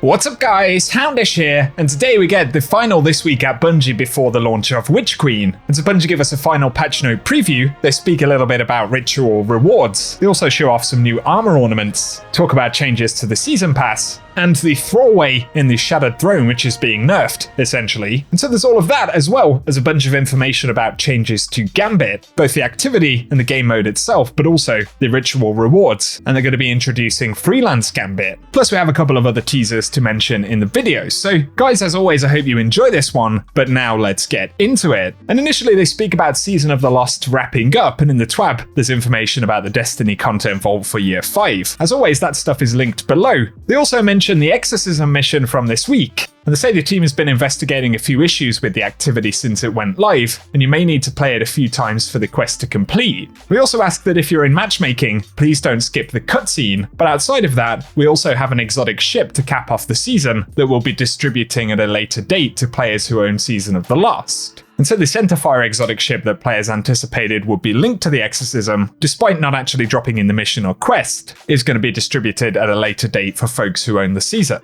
What's up guys, Houndish here, and today we get the final this week at Bungie before the launch of Witch Queen. And so Bungie give us a final patch note preview, they speak a little bit about ritual rewards, they also show off some new armor ornaments, talk about changes to the season pass, and the Thrallway in the Shattered Throne, which is being nerfed, essentially. And so there's all of that, as well as a bunch of information about changes to Gambit, both the activity and the game mode itself, but also the ritual rewards. And they're going to be introducing Freelance Gambit. Plus we have a couple of other teasers to mention in the video. So guys, as always, I hope you enjoy this one, but now let's get into it. And initially they speak about Season of the Lost wrapping up, and in the TWAB, there's information about the Destiny content vault for Year 5. As always, that stuff is linked below. They also mention the exorcism mission from this week, and they say the team has been investigating a few issues with the activity since it went live, and you may need to play it a few times for the quest to complete. We also ask that if you're in matchmaking, please don't skip the cutscene, but outside of that, we also have an exotic ship to cap off the season that we'll be distributing at a later date to players who own Season of the Lost. And so the Centerfire exotic ship that players anticipated would be linked to the exorcism, despite not actually dropping in the mission or quest, is going to be distributed at a later date for folks who own the season.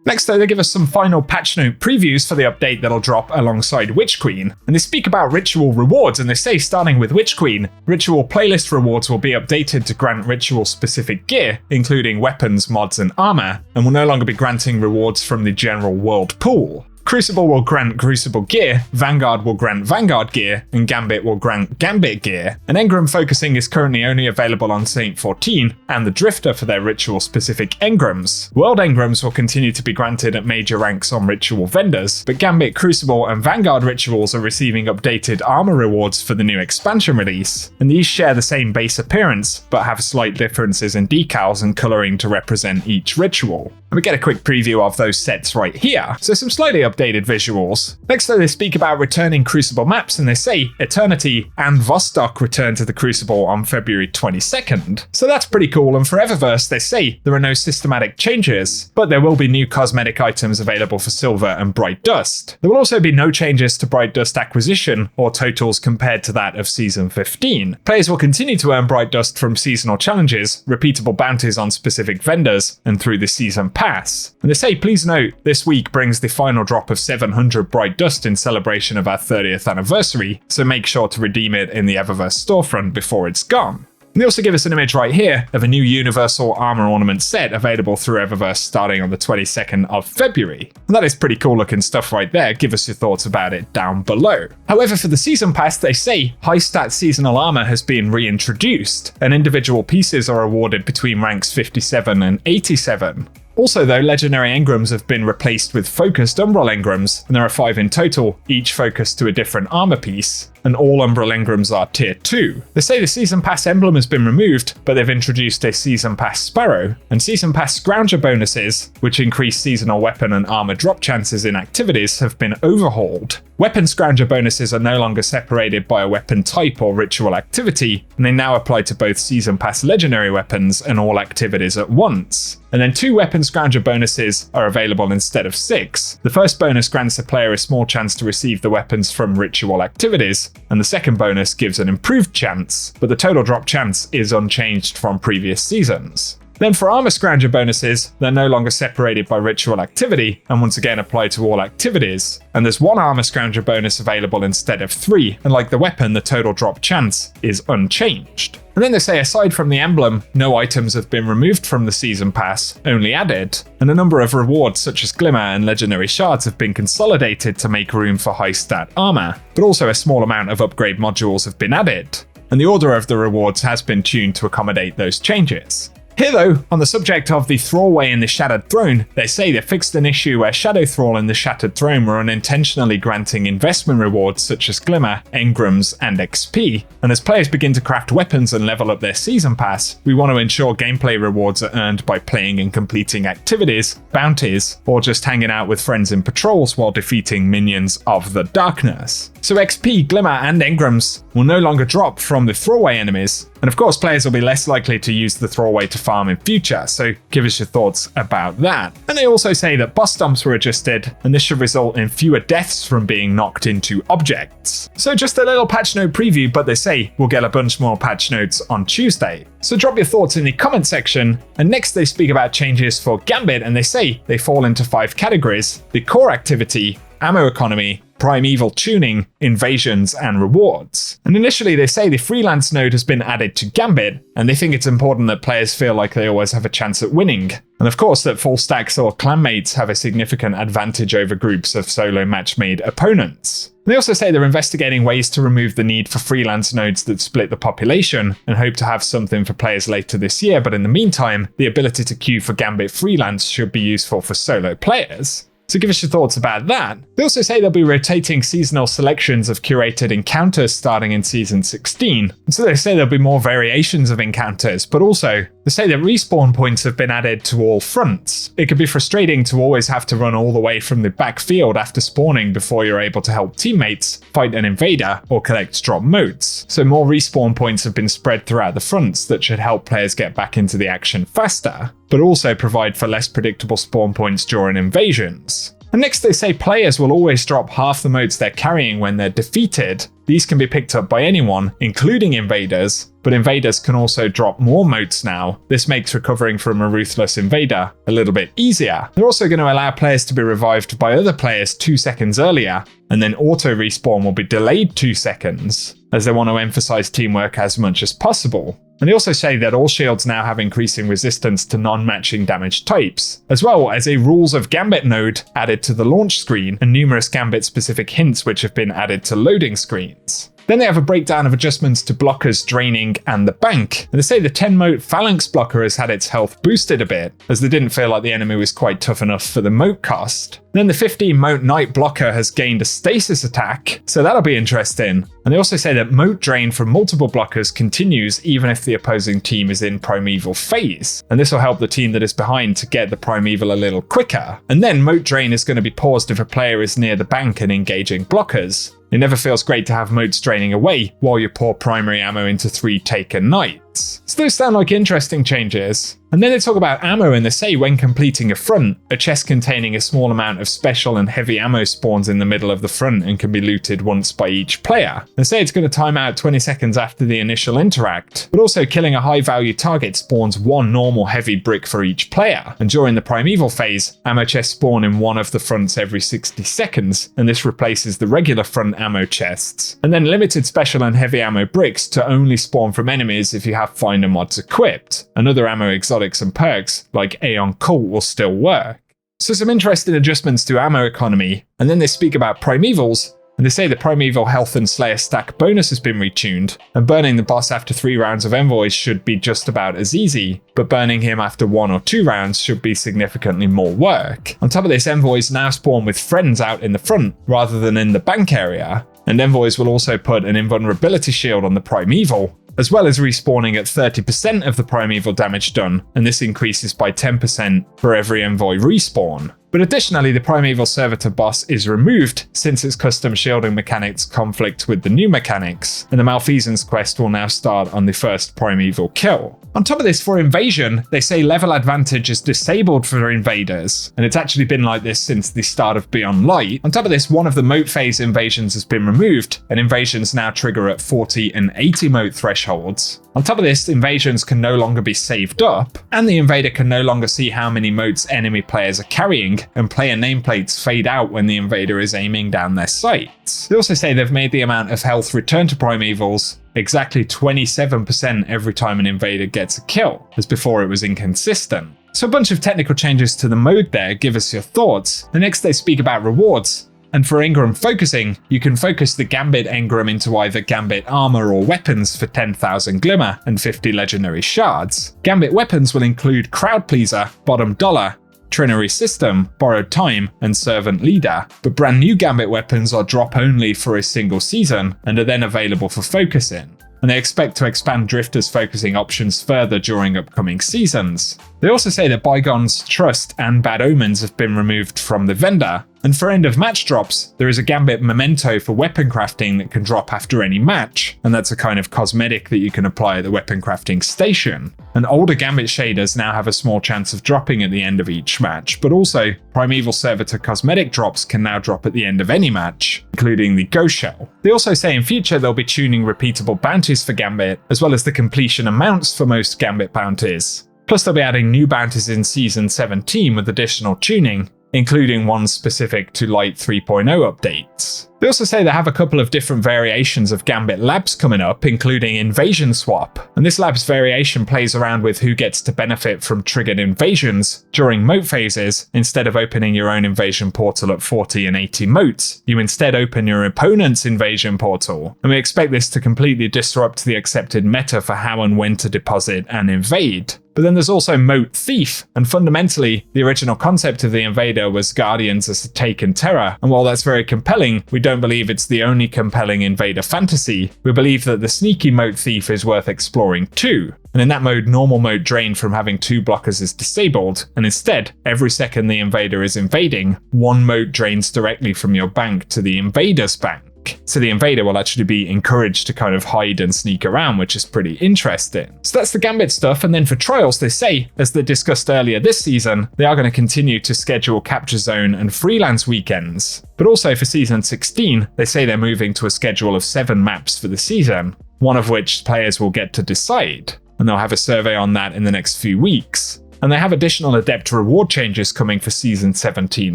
Next though, they give us some final patch note previews for the update that'll drop alongside Witch Queen, and they speak about ritual rewards, and they say starting with Witch Queen, ritual playlist rewards will be updated to grant ritual specific gear, including weapons, mods and armor, and will no longer be granting rewards from the general world pool. Crucible will grant Crucible gear, Vanguard will grant Vanguard gear, and Gambit will grant Gambit gear. And engram focusing is currently only available on Saint 14 and the Drifter for their ritual-specific engrams. World engrams will continue to be granted at major ranks on ritual vendors, but Gambit, Crucible, and Vanguard rituals are receiving updated armor rewards for the new expansion release. And these share the same base appearance, but have slight differences in decals and coloring to represent each ritual. And we get a quick preview of those sets right here, so some slightly updated visuals. Next though, they speak about returning Crucible maps, and they say Eternity and Vostok return to the Crucible on February 22nd. So that's pretty cool, and for Eververse they say there are no systematic changes, but there will be new cosmetic items available for Silver and Bright Dust. There will also be no changes to Bright Dust acquisition or totals compared to that of Season 15. Players will continue to earn Bright Dust from seasonal challenges, repeatable bounties on specific vendors, and through the Season Pass. And they say, please note, this week brings the final drop of 700 Bright Dust in celebration of our 30th anniversary, so make sure to redeem it in the Eververse storefront before it's gone. And they also give us an image right here of a new Universal Armor Ornament set available through Eververse starting on the 22nd of February. And that is pretty cool looking stuff right there, give us your thoughts about it down below. However, for the Season Pass, they say high stat seasonal armor has been reintroduced, and individual pieces are awarded between ranks 57 and 87. Also though, legendary engrams have been replaced with focused umbral engrams, and there are 5 in total, each focused to a different armor piece, and all umbral engrams are tier 2. They say the Season Pass emblem has been removed, but they've introduced a Season Pass Sparrow, and Season Pass Scrounger bonuses, which increase seasonal weapon and armor drop chances in activities, have been overhauled. Weapon Scrounger bonuses are no longer separated by a weapon type or ritual activity, and they now apply to both Season Pass legendary weapons and all activities at once. And then 2 Weapon Scrounger bonuses are available instead of 6. The first bonus grants the player a small chance to receive the weapons from ritual activities, and the second bonus gives an improved chance, but the total drop chance is unchanged from previous seasons. Then for Armor Scrounger bonuses, they're no longer separated by ritual activity, and once again apply to all activities. And there's 1 Armor Scrounger bonus available instead of 3, and like the weapon, the total drop chance is unchanged. And then they say aside from the emblem, no items have been removed from the Season Pass, only added, and a number of rewards such as Glimmer and Legendary Shards have been consolidated to make room for high stat armor, but also a small amount of upgrade modules have been added, and the order of the rewards has been tuned to accommodate those changes. Here though, on the subject of the Thrallway in the Shattered Throne, they say they fixed an issue where Shadow Thrall and the Shattered Throne were unintentionally granting investment rewards such as Glimmer, Engrams, and XP, and as players begin to craft weapons and level up their Season Pass, we want to ensure gameplay rewards are earned by playing and completing activities, bounties, or just hanging out with friends in patrols while defeating minions of the darkness. So XP, Glimmer, and Engrams will no longer drop from the Thrallway enemies, and of course players will be less likely to use the Thrallway to farm in future, so give us your thoughts about that. And they also say that boss dumps were adjusted, and this should result in fewer deaths from being knocked into objects. So just a little patch note preview, but they say we'll get a bunch more patch notes on Tuesday. So drop your thoughts in the comment section. And next they speak about changes for Gambit, and they say they fall into 5 categories: the core activity, ammo economy, primeval tuning, invasions, and rewards. And initially they say the freelance node has been added to Gambit, and they think it's important that players feel like they always have a chance at winning. And of course that full stacks or clanmates have a significant advantage over groups of solo match-made opponents. They also say they're investigating ways to remove the need for freelance nodes that split the population, and hope to have something for players later this year, but in the meantime, the ability to queue for Gambit freelance should be useful for solo players. So give us your thoughts about that. They also say they'll be rotating seasonal selections of curated encounters starting in Season 16. And so they say there'll be more variations of encounters, but also they say that respawn points have been added to all fronts. It can be frustrating to always have to run all the way from the backfield after spawning before you're able to help teammates, fight an invader, or collect drop motes. So more respawn points have been spread throughout the fronts that should help players get back into the action faster, but also provide for less predictable spawn points during invasions. And next they say players will always drop half the motes they're carrying when they're defeated. These can be picked up by anyone, including invaders, but invaders can also drop more motes now. This makes recovering from a ruthless invader a little bit easier. They're also going to allow players to be revived by other players 2 seconds earlier, and then auto respawn will be delayed 2 seconds, as they want to emphasize teamwork as much as possible. And they also say that all shields now have increasing resistance to non-matching damage types, as well as a Rules of Gambit node added to the launch screen, and numerous Gambit-specific hints which have been added to loading screens. Then they have a breakdown of adjustments to blockers, draining, and the bank. And they say the 10 mote phalanx blocker has had its health boosted a bit, as they didn't feel like the enemy was quite tough enough for the mote cost. Then the 15 mote knight blocker has gained a stasis attack, so that'll be interesting. And they also say that mote drain from multiple blockers continues even if the opposing team is in primeval phase. And this will help the team that is behind to get the primeval a little quicker. And then mote drain is going to be paused if a player is near the bank and engaging blockers. It never feels great to have motes draining away while you pour primary ammo into 3 taken knights. So those sound like interesting changes. And then they talk about ammo, and they say when completing a front, a chest containing a small amount of special and heavy ammo spawns in the middle of the front and can be looted once by each player. They say it's going to time out 20 seconds after the initial interact, but also killing a high value target spawns 1 normal heavy brick for each player. And during the primeval phase, ammo chests spawn in one of the fronts every 60 seconds, and this replaces the regular front ammo chests. And then limited special and heavy ammo bricks to only spawn from enemies if you have finder mods equipped, and other ammo exotics and perks like Aeon Cult will still work. So some interesting adjustments to ammo economy. And then they speak about primevals, and they say the primeval health and slayer stack bonus has been retuned, and burning the boss after 3 rounds of envoys should be just about as easy, but burning him after 1 or 2 rounds should be significantly more work. On top of this, envoys now spawn with friends out in the front rather than in the bank area, and envoys will also put an invulnerability shield on the primeval, as well as respawning at 30% of the primeval damage done, and this increases by 10% for every envoy respawn. But additionally, the primeval servitor boss is removed since its custom shielding mechanics conflict with the new mechanics, and the Malfeasance quest will now start on the first primeval kill. On top of this, for invasion, they say level advantage is disabled for invaders, and it's actually been like this since the start of Beyond Light. On top of this, one of the moat phase invasions has been removed, and invasions now trigger at 40 and 80 moat thresholds. On top of this, invasions can no longer be saved up, and the invader can no longer see how many moats enemy players are carrying, and player nameplates fade out when the invader is aiming down their sights. They also say they've made the amount of health return to primevals exactly 27% every time an invader gets a kill, as before it was inconsistent. So a bunch of technical changes to the mode there. Give us your thoughts. The next they speak about rewards. And for engram focusing, you can focus the Gambit engram into either Gambit armor or weapons for 10,000 glimmer and 50 legendary shards. Gambit weapons will include Crowd Pleaser, Bottom Dollar, Trinary System, Borrowed Time, and Servant Leader, but brand new Gambit weapons are drop only for a single season and are then available for focusing. And they expect to expand Drifter's focusing options further during upcoming seasons. They also say that Bygone's Trust and Bad Omens have been removed from the vendor, And for end of match drops, there is a Gambit memento for weapon crafting that can drop after any match, and that's a kind of cosmetic that you can apply at the weapon crafting station. And older Gambit shaders now have a small chance of dropping at the end of each match, but also Primeval Servitor cosmetic drops can now drop at the end of any match, including the Ghost Shell. They also say in future they'll be tuning repeatable bounties for Gambit, as well as the completion amounts for most Gambit bounties. Plus they'll be adding new bounties in Season 17 with additional tuning, including ones specific to Light 3.0 updates. They also say they have a couple of different variations of Gambit labs coming up, including Invasion Swap, and this lab's variation plays around with who gets to benefit from triggered invasions during moat phases. Instead of opening your own invasion portal at 40 and 80 moats, you instead open your opponent's invasion portal, and we expect this to completely disrupt the accepted meta for how and when to deposit and invade. But then there's also Moat Thief, and fundamentally, the original concept of the invader was Guardians as a taken terror, and while that's very compelling, we don't believe it's the only compelling invader fantasy. We believe that the sneaky Moat Thief is worth exploring too. And in that mode, normal moat drain from having 2 blockers is disabled, and instead, every second the invader is invading, 1 moat drains directly from your bank to the invader's bank. So the invader will actually be encouraged to kind of hide and sneak around, which is pretty interesting. So that's the Gambit stuff, and then for trials they say, as they discussed earlier this season, they are going to continue to schedule Capture Zone and Freelance weekends. But also for Season 16, they say they're moving to a schedule of 7 maps for the season, one of which players will get to decide, and they'll have a survey on that in the next few weeks. And they have additional Adept reward changes coming for Season 17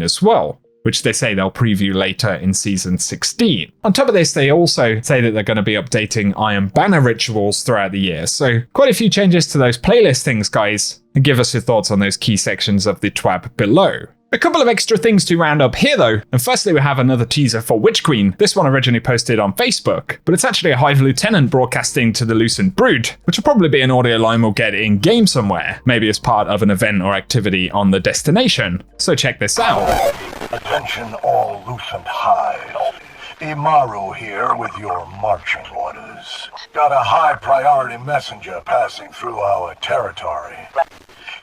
as well, which they say they'll preview later in Season 16. On top of this, they also say that they're going to be updating Iron Banner rituals throughout the year, so quite a few changes to those playlist things, guys, and give us your thoughts on those key sections of the TWAB below. A couple of extra things to round up here though, and firstly we have another teaser for Witch Queen. This one originally posted on Facebook, but it's actually a Hive Lieutenant broadcasting to the Lucent Brood, which will probably be an audio line we'll get in-game somewhere, maybe as part of an event or activity on the destination. So check this out. Attention all Lucent Hive. Morro here with your marching orders. Got a high priority messenger passing through our territory.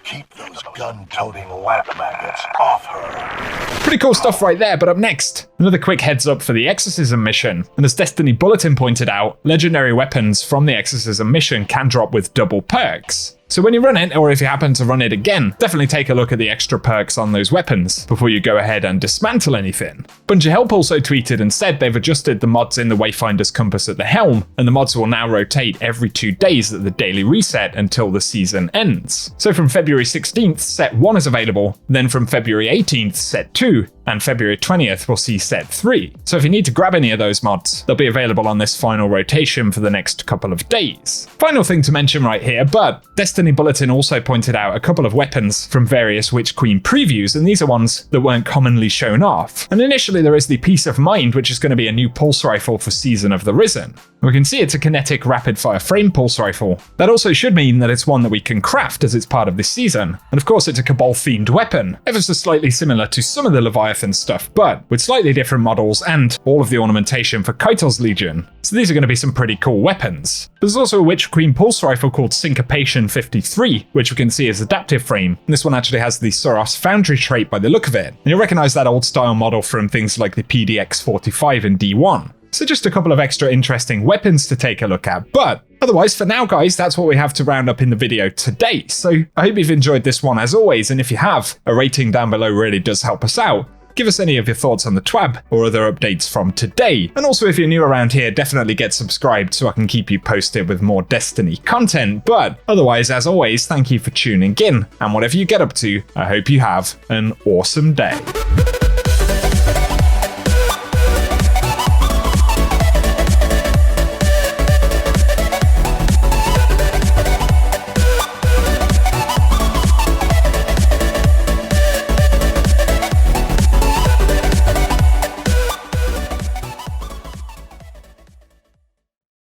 Keep those gun-toting lap maggots off her. Pretty cool stuff right there, but up next, another quick heads up for the Exorcism mission. And as Destiny Bulletin pointed out, legendary weapons from the Exorcism mission can drop with double perks. So when you run it, or if you happen to run it again, definitely take a look at the extra perks on those weapons before you go ahead and dismantle anything. Bungie Help also tweeted and said they've adjusted the mods in the Wayfinder's compass at the helm, and the mods will now rotate every 2 days at the daily reset until the season ends. So from February 16th, set 1 is available, then from February 18th, set 2, and February 20th we'll see set 3. So if you need to grab any of those mods, they'll be available on this final rotation for the next couple of days. Final thing to mention right here, but Destiny Bulletin also pointed out a couple of weapons from various Witch Queen previews, and these are ones that weren't commonly shown off. And initially there is the Peace of Mind, which is going to be a new pulse rifle for Season of the Risen. We can see it's a kinetic rapid-fire frame pulse rifle. That also should mean that it's one that we can craft as it's part of this season. And of course it's a Cabal-themed weapon, ever so slightly similar to some of the Leviathan stuff, but with slightly different models and all of the ornamentation for Kaito's Legion. So these are going to be some pretty cool weapons. There's also a Witch Queen pulse rifle called Syncopation 53, which we can see as adaptive frame. And this one actually has the Soros Foundry trait by the look of it. And you'll recognize that old style model from things like the PDX 45 in D1. So just a couple of extra interesting weapons to take a look at. But otherwise, for now, guys, that's what we have to round up in the video today. So I hope you've enjoyed this one as always, and if you have, a rating down below really does help us out. Give us any of your thoughts on the TWAB or other updates from today. And also, if you're new around here, definitely get subscribed so I can keep you posted with more Destiny content. But otherwise, as always, thank you for tuning in. And whatever you get up to, I hope you have an awesome day.